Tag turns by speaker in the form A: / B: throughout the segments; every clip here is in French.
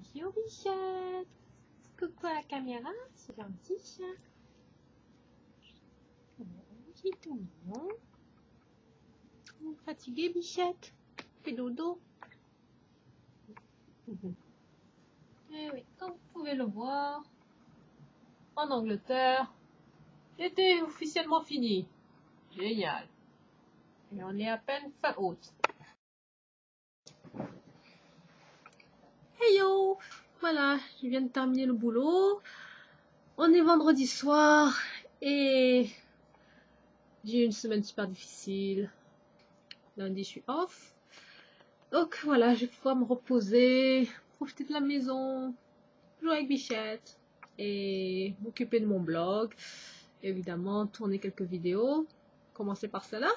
A: Bonjour Bichette. Coucou à la caméra, c'est gentil chat. Il est tout mignon. Fatigué Bichette? Fais dodo. Eh oui, comme vous pouvez le voir, en Angleterre, l'été est officiellement fini. Génial. Et on est à peine fin août. Hey yo! Voilà, je viens de terminer le boulot. On est vendredi soir et j'ai eu une semaine super difficile. Lundi, je suis off. Donc voilà, je vais pouvoir me reposer, profiter de la maison, jouer avec Bichette et m'occuper de mon blog. Évidemment, tourner quelques vidéos. Commencer par celle-là.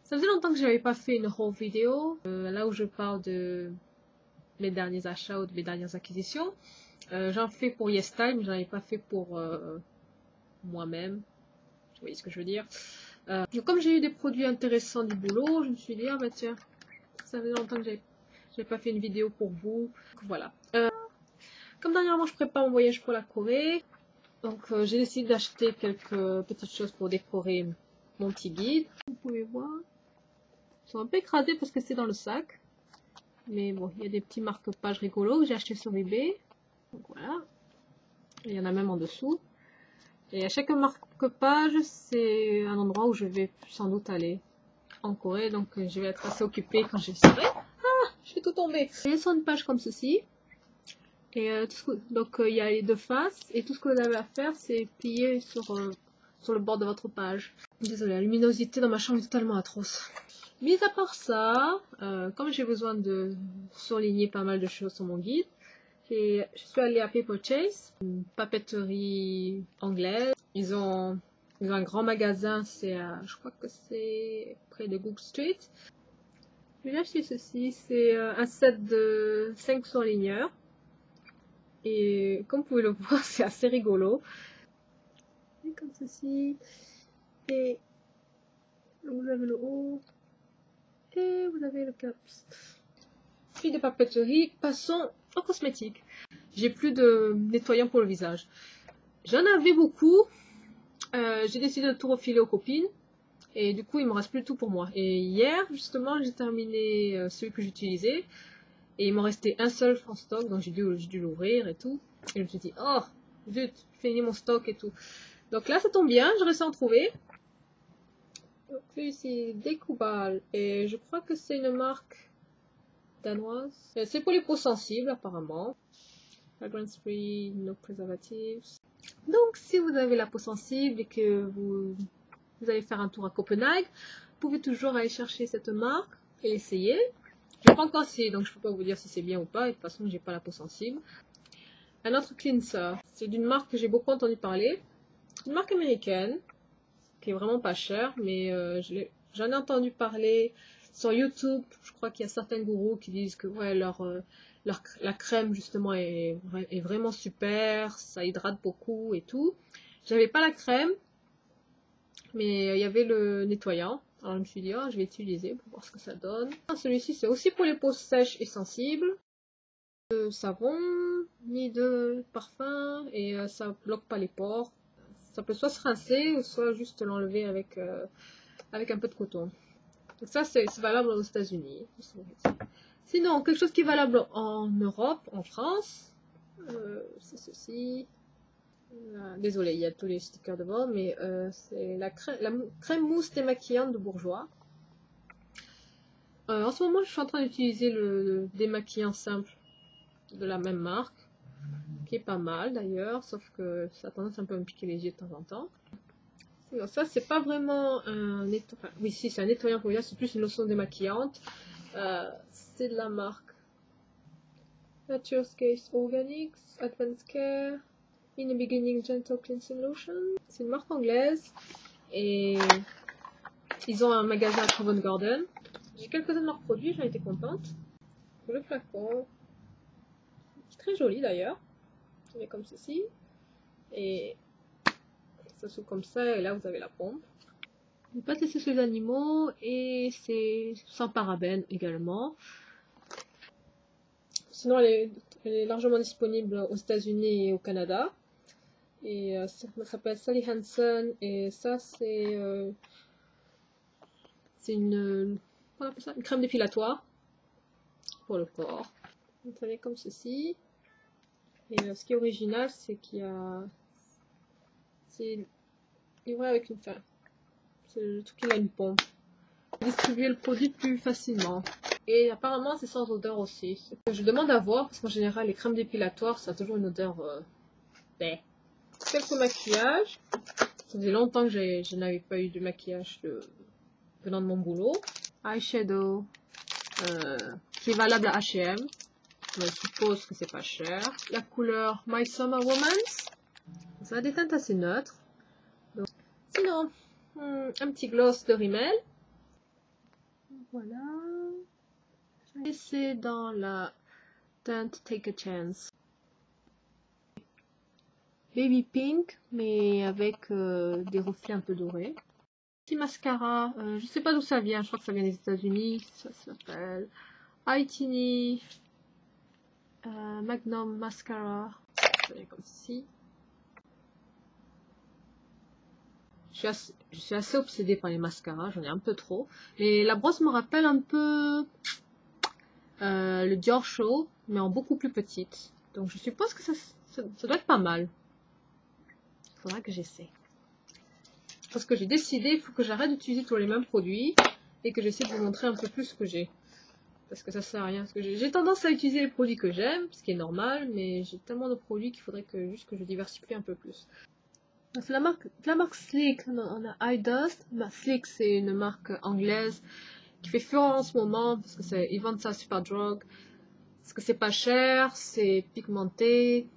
A: Ça faisait longtemps que je n'avais pas fait une haul vidéo, là où je parle de mes derniers achats ou de mes dernières acquisitions. J'en fais pour YesTime, j'en ai pas fait pour moi-même. Vous voyez ce que je veux dire. Comme j'ai eu des produits intéressants du boulot, je me suis dit, ah bah tiens, ça faisait longtemps que j'ai pas fait une vidéo pour vous. Donc, voilà. Comme dernièrement, je prépare mon voyage pour la Corée. Donc j'ai décidé d'acheter quelques petites choses pour décorer mon petit guide. Vous pouvez voir. Ils sont un peu écrasés parce que c'est dans le sac. Mais bon, il y a des petits marque-pages rigolos que j'ai acheté sur eBay. Donc voilà. Il y en a même en dessous. Et à chaque marque-page, c'est un endroit où je vais sans doute aller en Corée. Donc je vais être assez occupée quand j'y serai. Ah, je vais tout tomber. Ils sont une page comme ceci. Et donc il y a les deux faces. Et tout ce que vous avez à faire, c'est plier sur le bord de votre page. Désolée, la luminosité dans ma chambre est totalement atroce. Mis à part ça, comme j'ai besoin de surligner pas mal de choses sur mon guide, je suis allée à Paper Chase, une papeterie anglaise. Ils ont un grand magasin, je crois que c'est près de Gook Street. J'ai acheté ceci, c'est un set de 5 surligneurs. Et comme vous pouvez le voir, c'est assez rigolo. Et comme ceci. Et vous avez le haut. Et vous avez le caps. Puis de papeterie, passons aux cosmétiques. J'ai plus de nettoyant pour le visage. J'en avais beaucoup. J'ai décidé de tout refiler aux copines. Et du coup, il me reste plus tout pour moi. Et hier, justement, j'ai terminé celui que j'utilisais. Et il m'en restait un seul en stock. Donc j'ai dû l'ouvrir et tout. Et je me suis dit, oh, zut, j'ai fini mon stock et tout. Donc là, ça tombe bien, je réussi à en trouver. Donc ici, Découbal. Et je crois que c'est une marque danoise. C'est pour les peaux sensibles, apparemment. Fragrance free, no preservatives. Donc, si vous avez la peau sensible et que vous allez faire un tour à Copenhague, vous pouvez toujours aller chercher cette marque et l'essayer. Je n'ai pas encore essayé, donc je ne peux pas vous dire si c'est bien ou pas. Et de toute façon, j'ai pas la peau sensible. Un autre cleanser, c'est d'une marque que j'ai beaucoup entendu parler. Une marque américaine, qui est vraiment pas chère, mais j'en ai entendu parler sur YouTube. Je crois qu'il y a certains gourous qui disent que ouais, la crème justement est vraiment super, ça hydrate beaucoup et tout. J'avais pas la crème, mais il y avait le nettoyant. Alors je me suis dit, oh, je vais utiliser pour voir ce que ça donne. Celui-ci, c'est aussi pour les peaux sèches et sensibles. De savon, ni de parfum, et ça bloque pas les pores. Ça peut soit se rincer, ou soit juste l'enlever avec un peu de coton. Donc ça, c'est valable aux États-Unis. Sinon, quelque chose qui est valable en Europe, en France, c'est ceci. Désolée, il y a tous les stickers devant, mais c'est la crème mousse démaquillante de Bourjois. En ce moment, je suis en train d'utiliser le démaquillant simple de la même marque, qui est pas mal d'ailleurs, sauf que ça a tendance un peu à me piquer les yeux de temps en temps. Sinon, ça, c'est pas vraiment un nettoyant. Enfin, oui, si, c'est un nettoyant pour les yeux, c'est plus une lotion démaquillante. C'est de la marque Naturescape Organics, Advanced Care, In the Beginning Gentle Cleansing Lotion. C'est une marque anglaise et ils ont un magasin à Covent Garden. J'ai quelques-uns de leurs produits, j'en étais contente. Le flacon, très joli d'ailleurs, il est comme ceci. Et ça s'ouvre comme ça et là vous avez la pompe. Ne pas tester sur les animaux et c'est sans parabènes également. Sinon, elle est largement disponible aux États-Unis et au Canada. Et ça s'appelle Sally Hansen. Et ça, c'est une, on appelle ça, une crème dépilatoire pour le corps. Donc, ça vient comme ceci. Et ce qui est original, c'est qu'il y a... C'est livré avec une fin. C'est le truc qu'il a une pompe. Distribuer le produit plus facilement. Et apparemment, c'est sans odeur aussi. Je demande à voir, parce qu'en général, les crèmes dépilatoires, ça a toujours une odeur... Quelques maquillages. Ça faisait longtemps que je n'avais pas eu de maquillage venant de mon boulot. Eyeshadow, qui est valable à H&M. Je suppose que c'est pas cher. La couleur My Summer Romance. Ça a des teintes assez neutres. Donc, sinon, un petit gloss de Rimmel. Voilà. Et c'est dans la teinte Take a Chance. Baby Pink, mais avec des reflets un peu dorés. Petit mascara, je sais pas d'où ça vient, je crois que ça vient des États-Unis. Ça s'appelle iTiny Magnum Mascara. Ça vient comme ceci. Je suis assez obsédée par les mascaras, j'en ai un peu trop. Et la brosse me rappelle un peu le Dior Show, mais en beaucoup plus petite. Donc je suppose que ça doit être pas mal. Il faudra que j'essaie. Parce que j'ai décidé, il faut que j'arrête d'utiliser tous les mêmes produits et que j'essaie de vous montrer un peu plus ce que j'ai. Parce que ça sert à rien. Parce que j'ai tendance à utiliser les produits que j'aime, ce qui est normal, mais j'ai tellement de produits qu'il faudrait juste que je diversifie un peu plus. C'est la marque Sleek, on a iDust. Sleek, c'est une marque anglaise qui fait fureur en ce moment parce que ils vendent ça à Superdrug. Parce que c'est pas cher, c'est pigmenté.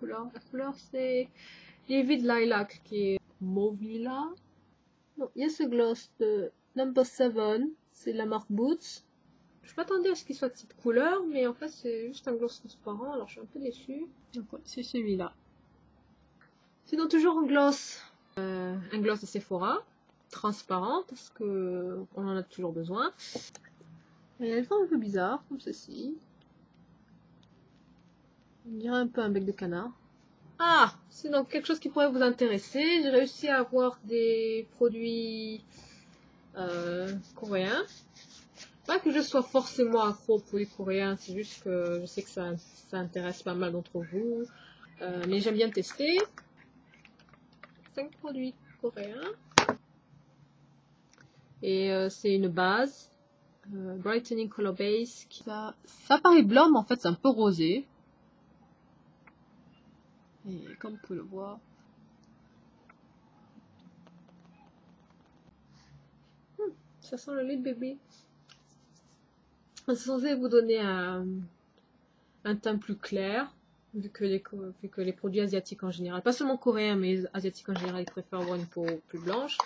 A: La couleur c'est Livid Lilac qui est mauve lilas. Bon, il y a ce gloss de Number 7, c'est la marque Boots. Je m'attendais à ce qu'il soit de cette couleur, mais en fait c'est juste un gloss transparent, alors je suis un peu déçue. Donc ouais, c'est celui-là. Sinon toujours un gloss de Sephora, transparent, parce que on en a toujours besoin. Et elle fait un peu bizarre, comme ceci. On dirait un peu un bec de canard. Ah, c'est donc quelque chose qui pourrait vous intéresser. J'ai réussi à avoir des produits coréens. Pas que je sois forcément accro aux produits coréens, c'est juste que je sais que ça intéresse pas mal d'entre vous. Mais j'aime bien tester. 5 produits coréens. Et c'est une base. Brightening Color Base. Ça paraît blanc, mais en fait c'est un peu rosé. Et comme vous pouvez le voir. Ça sent le lait de bébé. C'est censé vous donner un teint plus clair, vu que les produits asiatiques en général, pas seulement coréens, mais asiatiques en général, ils préfèrent avoir une peau plus blanche.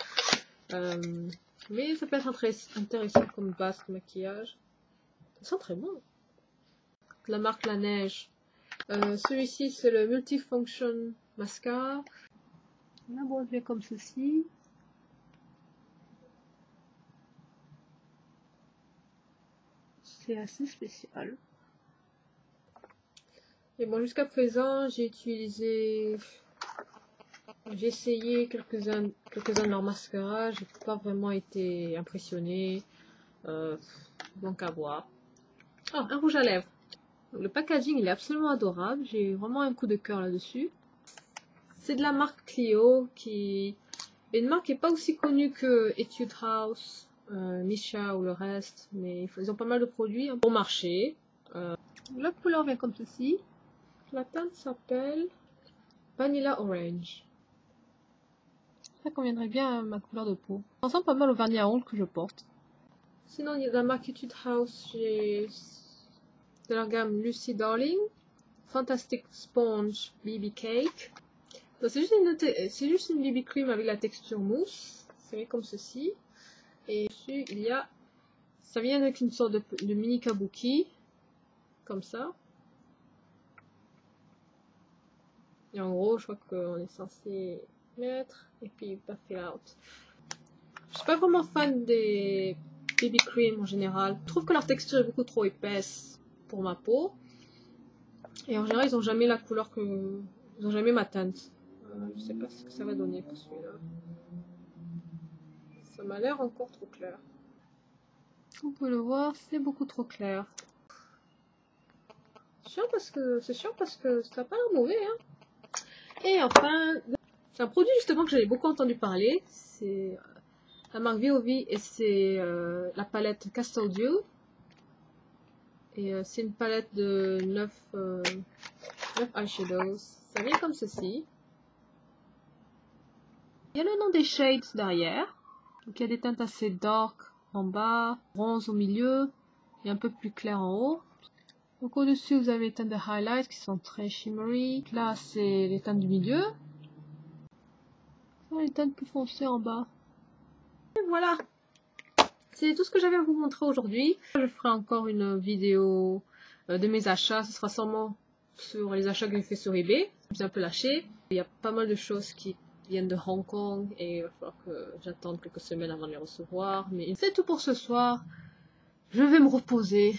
A: Mais ça peut être intéressant comme base de maquillage. Ça sent très bon. La marque La Neige. Celui-ci, c'est le Multifunction Mascara. La boîte vient comme ceci. C'est assez spécial. Et bon, jusqu'à présent, j'ai essayé quelques-uns de leurs mascaras. J'ai pas vraiment été impressionnée. Donc à voir. Oh, un rouge à lèvres. Le packaging, il est absolument adorable. J'ai vraiment un coup de cœur là-dessus. C'est de la marque Clio, qui est une marque qui n'est pas aussi connue que Etude House, Misha ou le reste, mais ils ont pas mal de produits, un bon marché. La couleur vient comme ceci. La teinte s'appelle Vanilla Orange. Ça conviendrait bien à ma couleur de peau. Ça ressemble pas mal au vernis à ongles que je porte. Sinon, il y a de la marque Etude House, j'ai de leur gamme Lucy Darling, Fantastic Sponge BB Cake. C'est juste une BB cream avec la texture mousse. C'est comme ceci. Et dessus, il y a... Ça vient avec une sorte de mini kabuki. Comme ça. Et en gros, je crois qu'on est censé mettre. Et puis, buff it out. Je suis pas vraiment fan des BB cream en général. Je trouve que leur texture est beaucoup trop épaisse. pour ma peau. Et en général, ils ont jamais la couleur que... Ils ont jamais ma teinte. Je sais pas ce que ça va donner pour celui-là. Ça m'a l'air encore trop clair. Vous pouvez le voir, c'est beaucoup trop clair. C'est chiant parce que ça n'a pas l'air mauvais, hein. Et enfin, c'est un produit justement que j'avais beaucoup entendu parler. C'est la marque VOV et c'est la palette Castle Dew. Et c'est une palette de 9 eyeshadows. Ça vient comme ceci. Il y a le nom des shades derrière. Donc il y a des teintes assez dark en bas, bronze au milieu et un peu plus clair en haut. Donc au-dessus vous avez les teintes de highlight qui sont très shimmery. Là c'est les teintes du milieu. Les teintes plus foncées en bas. Et voilà. C'est tout ce que j'avais à vous montrer aujourd'hui. Je ferai encore une vidéo de mes achats. Ce sera sûrement sur les achats que j'ai fait sur eBay. J'ai un peu lâché. Il y a pas mal de choses qui viennent de Hong Kong et il va falloir que j'attende quelques semaines avant de les recevoir. Mais c'est tout pour ce soir. Je vais me reposer.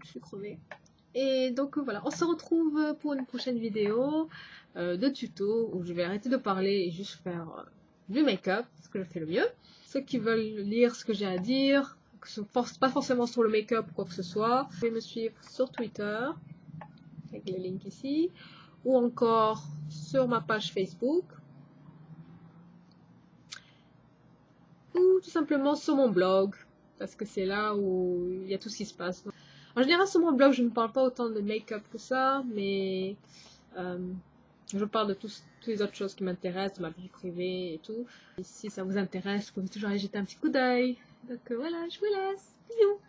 A: Je suis crevée. Et donc voilà, on se retrouve pour une prochaine vidéo de tuto où je vais arrêter de parler et juste faire du make-up, ce que je fais le mieux. Ceux qui veulent lire ce que j'ai à dire, pas forcément sur le make-up ou quoi que ce soit, vous pouvez me suivre sur Twitter, avec le link ici, ou encore sur ma page Facebook, ou tout simplement sur mon blog, parce que c'est là où il y a tout ce qui se passe. En général, sur mon blog, je ne parle pas autant de make-up que ça, mais je parle de toutes les autres choses qui m'intéressent, de ma vie privée et tout. Et si ça vous intéresse, vous pouvez toujours aller jeter un petit coup d'œil. Donc voilà, je vous laisse. Bisous!